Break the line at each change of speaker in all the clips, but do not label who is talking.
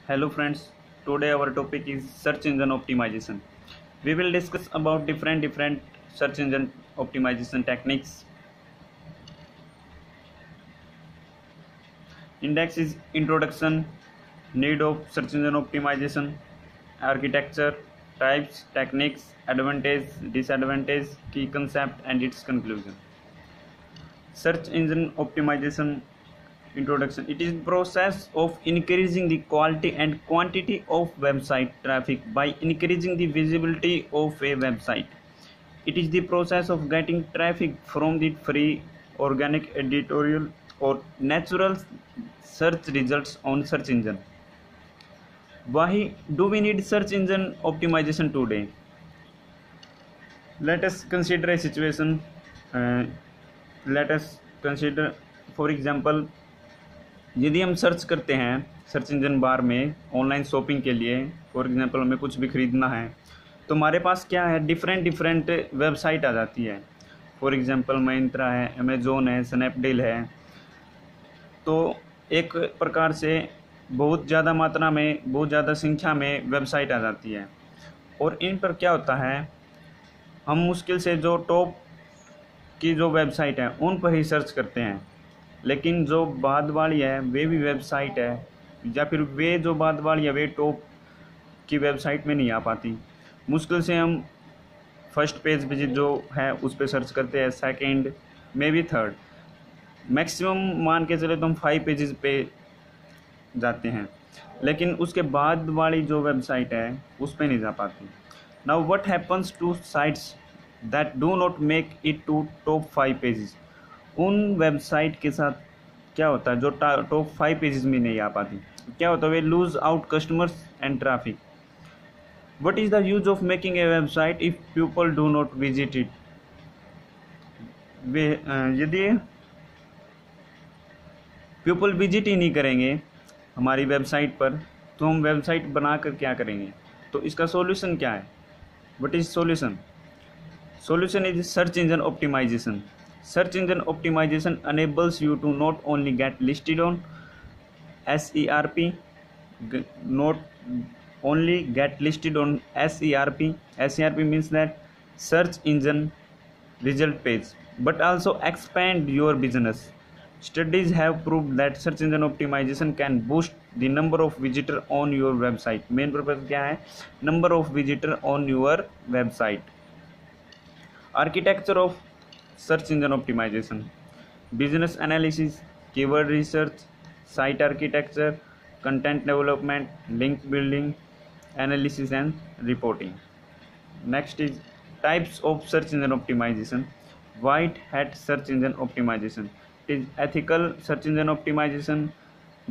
Hello friends, today our topic is search engine optimization. We will discuss about different search engine optimization techniques. Index is introduction, need of search engine optimization, architecture, types, techniques, advantage, disadvantage, key concept and its conclusion. Search engine optimization introduction. It is process of increasing the quality and quantity of website traffic by increasing the visibility of a website. It is the process of getting traffic from the free, organic, editorial or natural search results on search engine. Why do we need search engine optimization today? Let us consider a situation. Let us consider, for example, यदि हम search करते हैं search engine बार में online shopping के लिए, for example हमें कुछ भी ख़रीदना है तो हमारे पास क्या है, डिफरेंट वेबसाइट आ जाती है. फॉर एग्जांपल महिंद्रा है, अमेज़ॉन है, स्नैपडील है. तो एक प्रकार से बहुत ज़्यादा मात्रा में, बहुत ज़्यादा संख्या में वेबसाइट आ जाती है और इन पर क्या होता है, हम मुश्किल से जो टॉप की जो वेबसाइट है उन पर ही सर्च करते हैं, लेकिन जो बाद वाली है वे भी वेबसाइट है या फिर वे जो बाद वाली है वे टॉप की वेबसाइट में नहीं आ पाती. मुश्किल से हम फर्स्ट पेज विजिट जो है उस पर सर्च करते हैं, second may be third, maximum मान के चले तो हम 5 पेजेस पे जाते हैं, लेकिन उसके बाद वाली जो वेबसाइट है उस पर नहीं जा पाती. Now what happens to sites that do not make it to top 5 pages. उन वेबसाइट के साथ क्या होता है जो टॉप 5 पेजेस में नहीं आ पाती, क्या होता है, they lose out customers and traffic. What is the use of making a website if people do not visit it. वे यदि पीपल विजिट ही नहीं करेंगे हमारी वेबसाइट पर तो हम वेबसाइट बनाकर क्या करेंगे. तो इसका सॉल्यूशन क्या है, what is solution. Solution is search engine optimization. Search engine optimization enables you to not only get listed on SERP, not only get listed on SERP. SERP means that search engine result page, but also expand your business. Studies have proved that search engine optimization can boost the number of visitors on your website. Main purpose क्या है, number of visitors on your website. Architecture of search engine optimization: business analysis, keyword research, site architecture, content development, link building, analysis and reporting. Next is types of search engine optimization. White hat search engine optimization. It is ethical search engine optimization.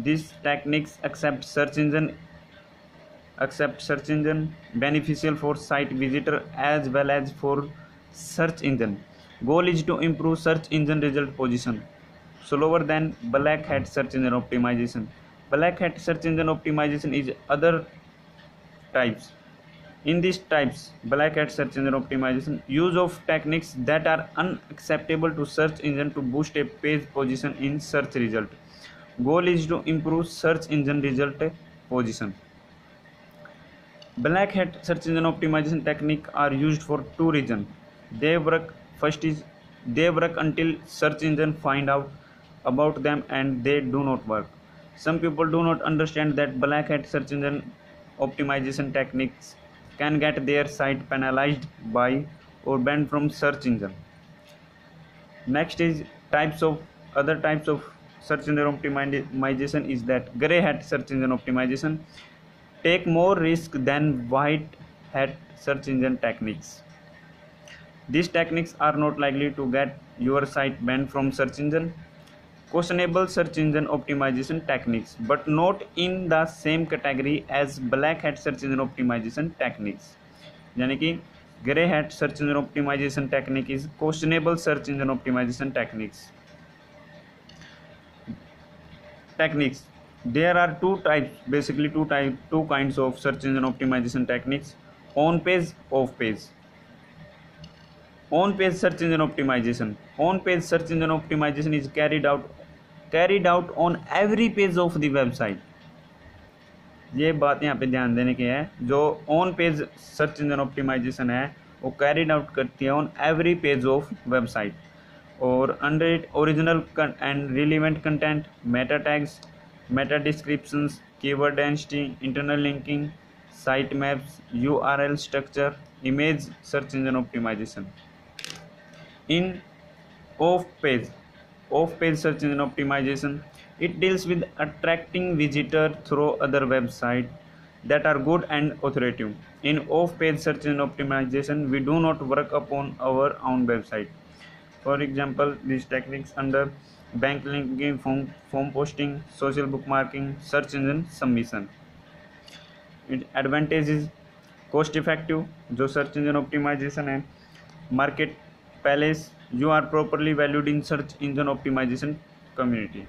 These techniques accept search engine beneficial for site visitor as well as for search engine. Goal is to improve search engine result position. Slower than black hat search engine optimization. Black hat search engine optimization is other types. In these types, black hat search engine optimization use of techniques that are unacceptable to search engine to boost a page position in search result. Goal is to improve search engine result position. Black hat search engine optimization technique are used for two reasons. They work. First is they work until search engine find out about them, and they do not work. Some people do not understand that black hat search engine optimization techniques can get their site penalized by or banned from search engine. Next is other types of search engine optimization is that gray hat search engine optimization take more risk than white hat search engine techniques. These techniques are not likely to get your site banned from search engine. Questionable search engine optimization techniques, but not in the same category as black hat search engine optimization techniques. यानी कि grey hat search engine optimization technique is questionable search engine optimization techniques. There are two kinds of search engine optimization techniques: on page, off page. On page search engine optimization. On page search engine optimization is carried out on every page of the website. ये बात यहाँ पे ध्यान देने की है। जो on page search engine optimization है वो कैरिड आउट करती है on every page of website, और under it original and relevant content, meta tags, meta descriptions, keyword density, internal linking, site maps, URL structure, image search engine optimization. In off-page search engine optimization, it deals with attracting visitors through other websites that are good and authoritative. In off-page search engine optimization, we do not work upon our own website. For example, these techniques under bank linking, form posting, social bookmarking, search engine submission. Its advantage is cost effective, जो search engine optimization है, market palace, you are properly valued in search engine optimization community.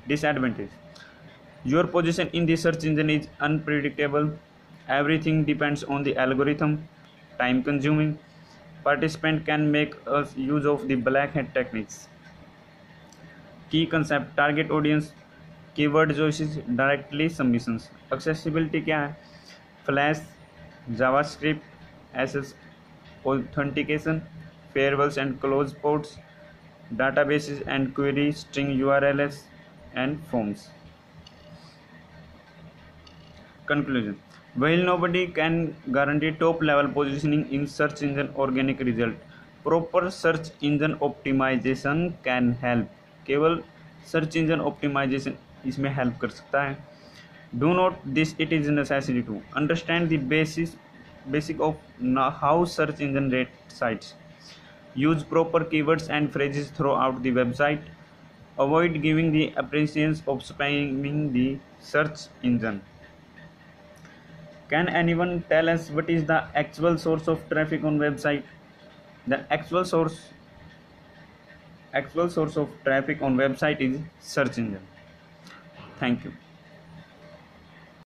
Disadvantage, your position in the search engine is unpredictable, everything depends on the algorithm, time consuming, participant can make use of the black hat techniques. Key concept, target audience, keyword choices, directly submissions. Accessibility क्या है, Flash, JavaScript, SS authentication, firewalls and close ports, databases and query string URLs and forms. Conclusion, while nobody can guarantee top level positioning in search engine organic result, proper search engine optimization can help. केवल search engine optimization इसमें help कर सकता है. Do not this, it is necessary to understand the basic of how search engine rate sites. Use proper keywords and phrases throughout the website. Avoid giving the appearance of spamming the search engine. Can anyone tell us what is the actual source of traffic on website? The actual source of traffic on website is search engine. Thank you.